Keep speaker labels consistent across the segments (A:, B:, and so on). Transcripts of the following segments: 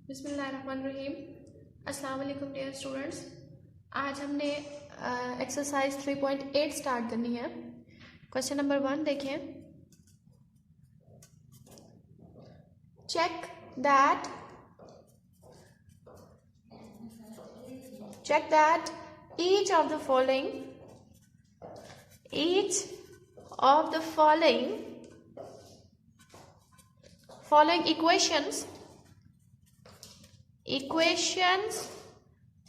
A: बिस्मिल्लाहिर्रहमानिर्रहीम। अस्सलाम वालेकुम डियर स्टूडेंट्स। आज हमने एक्सरसाइज 3.8 स्टार्ट करनी है। क्वेश्चन नंबर 1 देखें। Check that each of the following equations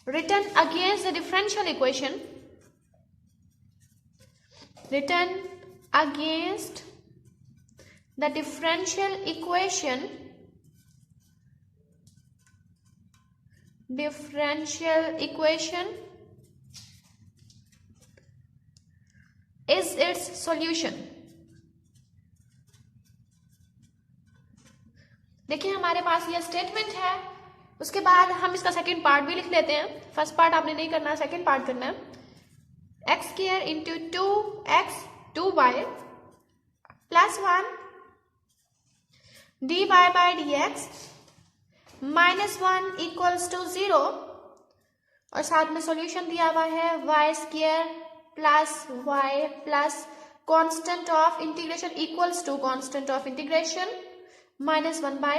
A: written against the differential equation is its solution। देखिए हमारे पास ये स्टेटमेंट है, उसके बाद हम इसका सेकंड पार्ट भी लिख लेते हैं। फर्स्ट पार्ट आपने नहीं करना, सेकंड पार्ट करना है। X square into 2x 2y plus 1 dy by dx minus 1 equals to 0 और साथ में सॉल्यूशन दिया हुआ है y square plus y plus constant of integration equals to constant of integration minus 1 by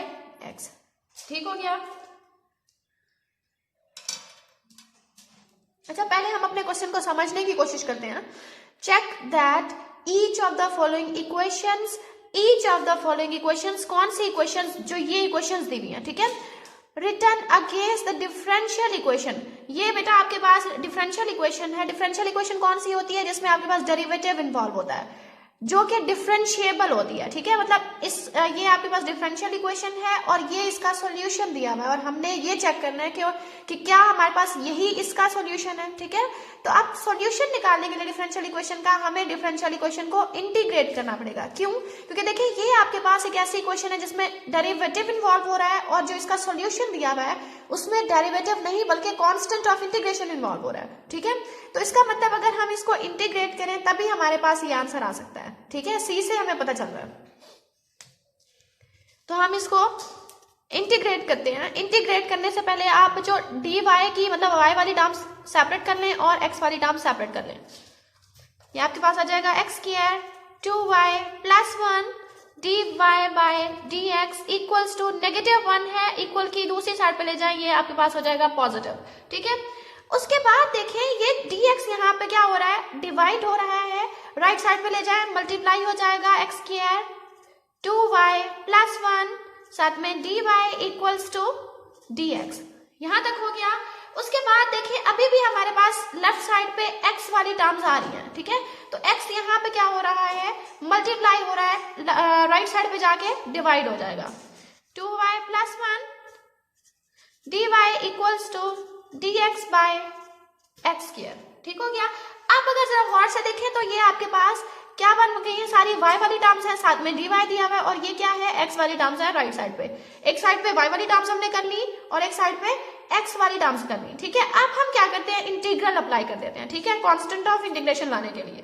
A: x. ठीक हो गया। अच्छा, पहले हम अपने क्वेश्चन को समझने की कोशिश करते हैं। Check that each of the following equations, कौन सी इक्वेशंस, जो ये इक्वेशंस दी हुई हैं, ठीक है, return against the differential equation. ये बेटा आपके पास डिफरेंशियल इक्वेशन है। डिफरेंशियल इक्वेशन कौन सी होती है? जिसमें आपके पास डेरिवेटिव इन्वॉल्व होता है, जो कि डिफरेंशिएबल होती है। ठीक है, मतलब ये आपके पास डिफरेंशियल इक्वेशन है और ये इसका सॉल्यूशन दिया हुआ है और हमने ये चेक करना है कि क्या हमारे पास यही इसका सॉल्यूशन है। ठीक है, तो अब सॉल्यूशन निकालने के लिए डिफरेंशियल इक्वेशन का हमें डिफरेंशियल इक्वेशन को इंटीग्रेट करना पड़ेगा। क्यों? क्योंकि देखिए ये आपके पास एक ऐसी इक्वेशन है जिसमें डेरिवेटिव इन्वॉल्व हो रहा है और जो इसका सॉल्यूशन दिया हुआ है उसमें डेरिवेटिव नहीं बल्कि कांस्टेंट ऑफ इंटीग्रेशन इन्वॉल्व हो रहा है। ठीक है, तो इसका मतलब अगर हम इसको इंटीग्रेट करें तभी हमारे पास ये आंसर आ सकता है। ठीक है, सी से हमें पता चल रहा है। तो हम इसको इंटीग्रेट करते हैं। इंटीग्रेट करने से पहले आप जो dy की मतलब y वाली टर्म्स सेपरेट कर लें और x वाली टर्म सेपरेट कर लें। ये आपके पास आ जाएगा x square 2y plus 1 dy by dx equals to -1 है, इक्वल की दूसरी साइड पे ले जाएं, ये आपके पास हो जाएगा पॉजिटिव। ठीक है, उसके बाद देखें ये dx यहाँ पे क्या हो रहा है, डिवाइड हो रहा है, राइट साइड पे ले जाए मल्टीप्लाई हो जाएगा x स्क्वायर 2y प्लस 1 साथ में dy इक्वल्स टू dx। यहां तक हो गया। उसके बाद देखिए अभी भी हमारे पास लेफ्ट साइड पे x वाली टर्म्स आ रही हैं। ठीक है, तो x यहाँ पे क्या हो रहा है, मल्टीप्लाई हो रहा है, राइट साइड पे जाके डिवाइड हो जाएगा 2y plus 1 dy equals to dx by x square. ठीक हो गया। अब अगर जरा गौर से देखें तो ये आपके पास क्या बन गई है, सारी y वाली टर्म्स है, साथ में dy दिया हुआ है और ये क्या है, x वाली टर्म्स है राइट साइड पे। एक साइड पे y वाली टर्म्स हमने कर ली और एक साइड पे x वाली टर्म्स कर ली। ठीक है, अब हम क्या करते हैं, इंटीग्रल अप्लाई कर देते हैं। ठीक है, कांस्टेंट ऑफ इंटीग्रेशन लाने के लिए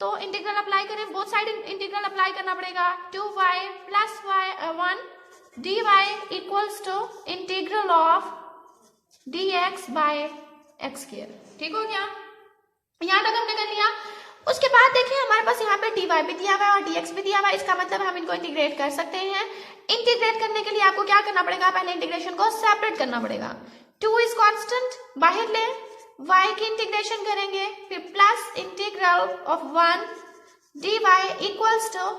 A: तो इंटीग्रल अप्लाई करें, बोथ साइड इंटीग्रल अप्लाई करना पड़ेगा। 2y plus 1 dy equals to integral of dx by x square. ठीक हो गया, यहां तक हमने कर लिया। उसके बाद देखिए हमारे पास यहाँ पे dy भी दिया हुआ है और dx भी दिया हुआ है, इसका मतलब हम इनको इंटीग्रेट कर सकते हैं। इंटीग्रेट करने के लिए आपको क्या करना पड़ेगा, पहले इंटीग्रेशन को सेपरेट करना पड़ेगा। 2 इज कांस्टेंट बाहर ले, y की इंटीग्रेशन करेंगे, फिर plus integral of 1 dy equals to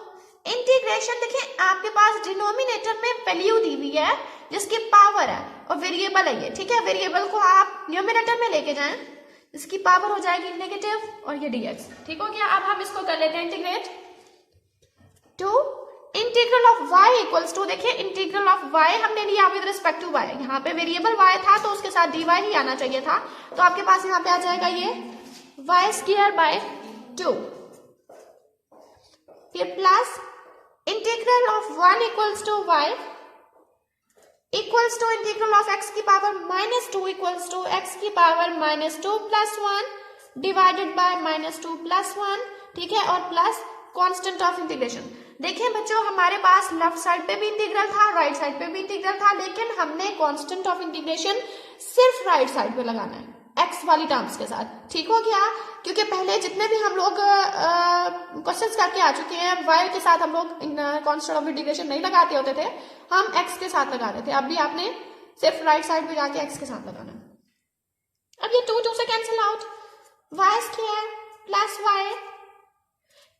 A: integration. देखिए आपके पास डिनोमिनेटर में वैल्यू दी हुई है जिसकी पावर है और वेरिएबल है ये। ठीक है, वेरिएबल को आप न्यूमरेटर में लेके जाएं, इसकी पावर हो जाएगी नेगेटिव और ये dx। ठीक हो गया। अब हम इसको कर लेते हैं integrate to integral of y equals to, देखिए इंटीग्रल ऑफ y हमने लिया विद रिस्पेक्ट टू y, यहाँ पे वेरिएबल y था तो उसके साथ dy ही आना चाहिए था, तो आपके पास यहाँ पे आ जाएगा ये y स्क्वायर बाय 2, फिर plus integral of 1 equals to y equals to integral of x की पावर -2 इक्वल्स टू x की power -2 plus 1 divided by -2 plus 1। ठीक है, और प्लस कांस्टेंट ऑफ इंटीग्रेशन। देखिए बच्चों, हमारे पास लेफ्ट साइड पे भी इंटीग्रल था, राइट साइड पे भी इंटीग्रल था, लेकिन हमने कांस्टेंट ऑफ इंटीग्रेशन सिर्फ राइट साइड पे लगाना है एक्स वाली टर्म्स के साथ। ठीक हो गया? क्योंकि पहले जितने भी हम लोग क्वेश्चंस करके आ चुके हैं, वाई के साथ हम लोग कांस्टेंट ऑफ इंटीग्रेशन नहीं लगाते होते थे, हम एक्स के साथ लगा रहे थे। अब भी आपने सिर्फ राइट साइड पे जाके एक्स के साथ लगाना है। अब ये 2 से cancel out, y square plus y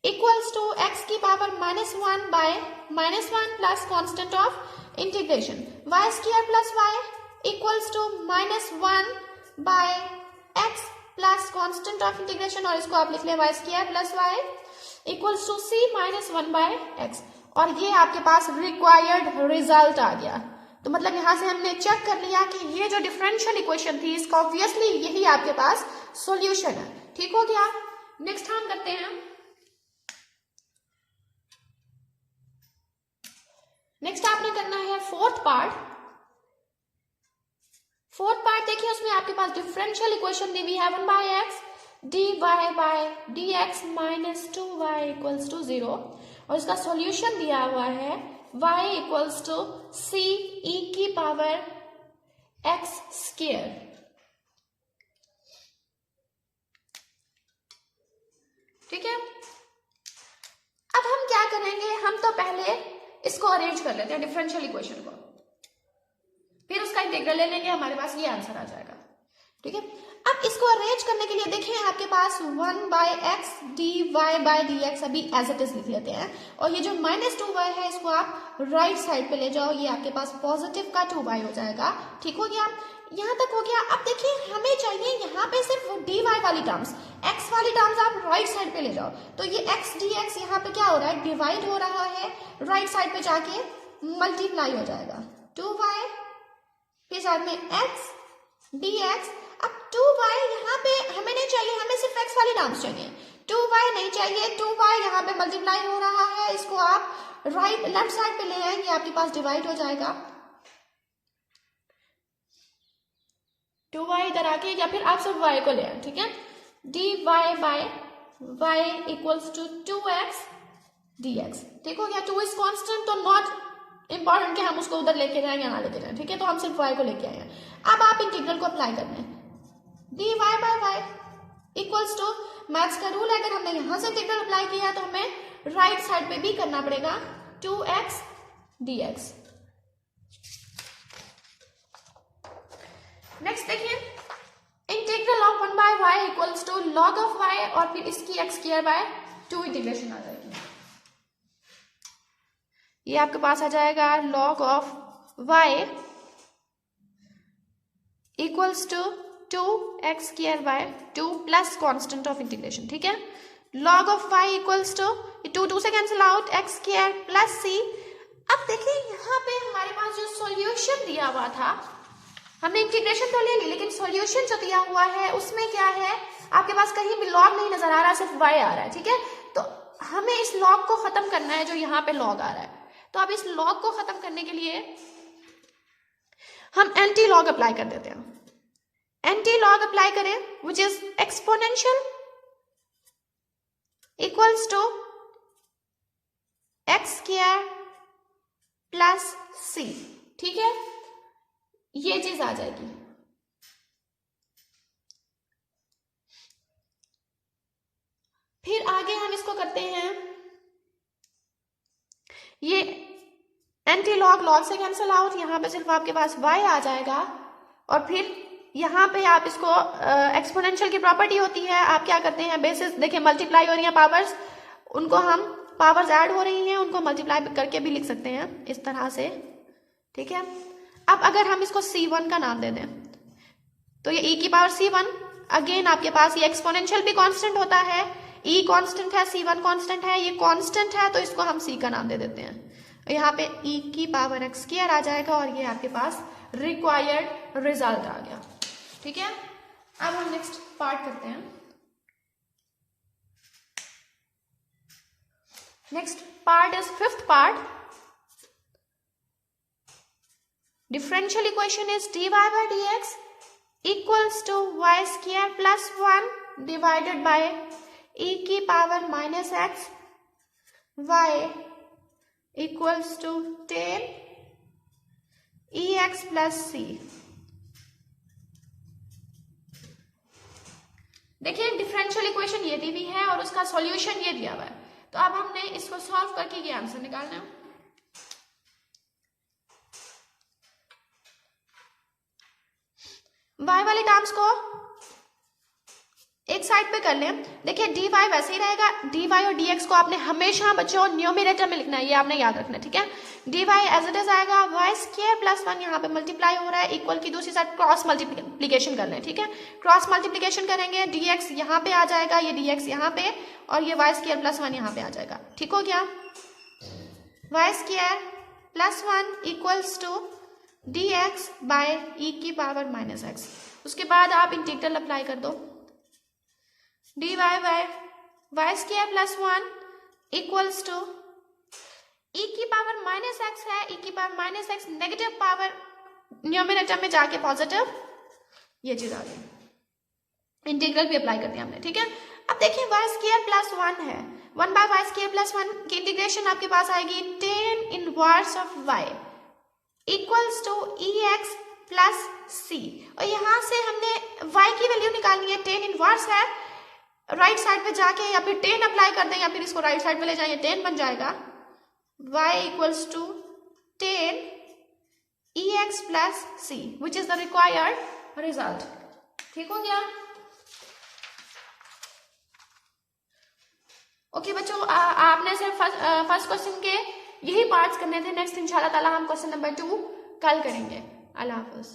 A: equals to x की power -1 by -1 plus constant of integration, y square plus y equals to -1 by x plus constant of integration, और इसको आप लिख लें y square plus y equals to c -1 by x, और ये आपके पास required result आ गया। तो मतलब यहां से हमने चेक कर लिया कि ये जो डिफरेंशियल इक्वेशन थी, इसका ऑब्वियसली यही आपके पास सॉल्यूशन है। ठीक हो गया? नेक्स्ट हम करते हैं, नेक्स्ट आपने करना है फोर्थ पार्ट। फोर्थ पार्ट देखिए, उसमें आपके पास डिफरेंशियल इक्वेशन दी हुई है 1/x dy by dx minus 2y equals to 0, और इसका सॉल्यूशन दिया हुआ है y equals to c e की पावर x स्क्वायर। ठीक है? अब हम क्या करेंगे, हम तो पहले इसको अरेंज कर लेते हैं डिफरेंशियल इक्वेशन को, फिर उसका इंटीग्रल ले लेंगे, हमारे पास ये आंसर आ जाएगा। ठीक है? अब इसको अरेंज करने के लिए देखिए आपके पास 1/x dy बाय dx अभी एज इट इज लिख लेते हैं, और ये जो -2y है इसको आप राइट साइड पे ले जाओ, ये आपके पास पॉजिटिव का 2y हो जाएगा। ठीक हो गया? यहां तक हो गया। अब देखिए हमें चाहिए यहाँ पे सिर्फ dy वाली टर्म्स, x वाली टर्म्स आप राइट साइड पे ले जाओ, तो ये x dx यहाँ पे क्या हो रहा है, डिवाइड हो रहा है, राइट साइड पे जाके मल्टीप्लाई हो जाएगा 2y, फिर साथ में x dx। अब 2y यहाँ पे हमें नहीं चाहिए, हमें सिर्फ x वाली टर्म्स चाहिए, 2y नहीं चाहिए, 2y यहाँ पे मल्टीप्लाई हो रहा है, इसको आप लेफ्ट साइड पे ले आएंगे, आपके पास डिवाइड हो जाएगा 2y इधर आके, या फिर आप सब y को ले आए। ठीक है? dy by y equals to 2x dx। ठीक हो गया? 2 इज कॉन्स्टेंट, तो नॉट इंपॉर्टेंट कि हम उसको उधर लेके जाएं या ना लेके जाएं। ठीक है? तो हम सिर्फ y को लेके आए हैं। अब आप इंटीग्रल को अप्लाई करना है, dy by y equals to, maths का रूल है, अगर हमने यहां से इंटीग्रल अप्लाई किया तो हमें राइट साइड पे भी करना पड़ेगा 2x dx। नेक्स्ट देखिए, integral of 1/y equals to log of y, और फिर इसकी x स्क्वायर बाय 2 इंटीग्रेशन आ जाएगी। ये आपके पास आ जाएगा log of y equals to 2x square by 2 plus constant of integration. ठीक है? Log of y equals to 2 से cancel out, x square plus c। अब देखिए यहाँ पे हमारे पास जो सॉल्यूशन दिया हुआ था, हमने इंटीग्रेशन तो ले ली, लेकिन सॉल्यूशन जो दिया हुआ है उसमें क्या है, आपके पास कहीं भी लॉग नहीं नजर आ रहा, सिर्फ y आ रहा है। ठीक है? तो हमें इस लॉग को खत्म करना है जो यहाँ पे लॉग आ रहा है। तो अब इस लॉग को खत्म करने के लिए हम एंटी लॉग अप्लाई कर देते हैं। एंटी लॉग अप्लाई करें, which is exponential equals to x square plus c। ठीक है? ये चीज आ जाएगी। फिर आगे हम इसको करते हैं, ये एंटी लॉग लॉग से कैंसिल आउट, यहाँ पे सिर्फ आपके पास y आ जाएगा, और फिर यहाँ पे आप इसको एक्सपोनेंशियल की प्रॉपर्टी होती है, आप क्या करते हैं, बेसिस देखिए मल्टीप्लाई हो रही है पावर्स, उनको हम पावर्स ऐड हो रही हैं, उनको मल्टीप्लाई करके भी लिख सकते हैं इस तरह से। ठीक है? अब अगर हम इसको c1 का नाम दे दें, तो ये e की पावर c1, अगेन आपके पास ये एक्सपोनेंशियल भी कांस्टेंट होता है, e कांस्टेंट है, c1 कांस्टेंट है, ये कांस्टेंट है, तो इसको हम c का नाम दे देते हैं। यहाँ पे e की पावर x स्क्वायर आ जाएगा, और ये आपके पास रिक्वायर्ड रिजल्ट आ गया। ठीक है? अब हम नेक्स्ट पार्ट करते हैं। Next part is fifth part. Differential equation is dy by dx equals to y square plus 1 divided by e की power -x y equals to 10 EX plus C। देखिए differential equation ये दी हुई है और उसका सॉल्यूशन ये दिया हुआ है, तो अब हमने इसको सॉल्व करके ये आंसर निकालना है। y वाली टर्म्स को एक साइड पे कर लें। देखिए dy वैसे ही रहेगा, dy और dx को आपने हमेशा बच्चों न्यूमरेटर में लिखना है, ये आपने याद रखना है, ठीक है। dy एज इट इज आएगा y स्क्वायर प्लस 1, यहाँ पे मल्टीप्लाई हो रहा है, इक्वल की दूसरी साइड क्रॉस मल्टीप्लीकेशन कर लें, ठीक है। क्रॉस मल्टीप्लीकेशन करेंगे, dx यहाँ पे आ जाएगा, ये dx यहाँ पे, और ये y स्क्वायर प्लस 1 यहाँ पे आ जाएगा, ठीक हो गया। y square plus 1 equals to dx by e की पावर माइनस x। उसके बाद आप इंटीग्रल अप्लाई कर दो, dy by y square plus 1 equals to e की पावर माइनस x है, e की power minus x negative power numerator में जाके पॉजिटिव, ये चीज आ गई। इंटीग्रल भी अप्लाई कर दिया हमने, ठीक है। अब देखिए y स्क्वायर प्लस 1 है, 1 बाय y स्क्वायर प्लस 1 की इंटीग्रेशन आपके पास आएगी tan inverse of y equals to EX plus C, और यहाँ से हमने y की वैल्यू निकालनी है, tan इनवर्स है, राइट साइड पे जाके या फिर tan अप्लाई कर दें या फिर इसको राइट साइड पे ले जाएं, tan बन जाएगा y equals to tan EX plus C which is the required result, ठीक हो गया। ओके बच्चों, आपने सिर्फ फर्स्ट क्वेश्चन के यही पार्ट्स करने थे, नेक्स्ट इंशाल्लाह ताला हम क्वेश्चन नंबर 2 कल करेंगे। अल्लाह हाफिज।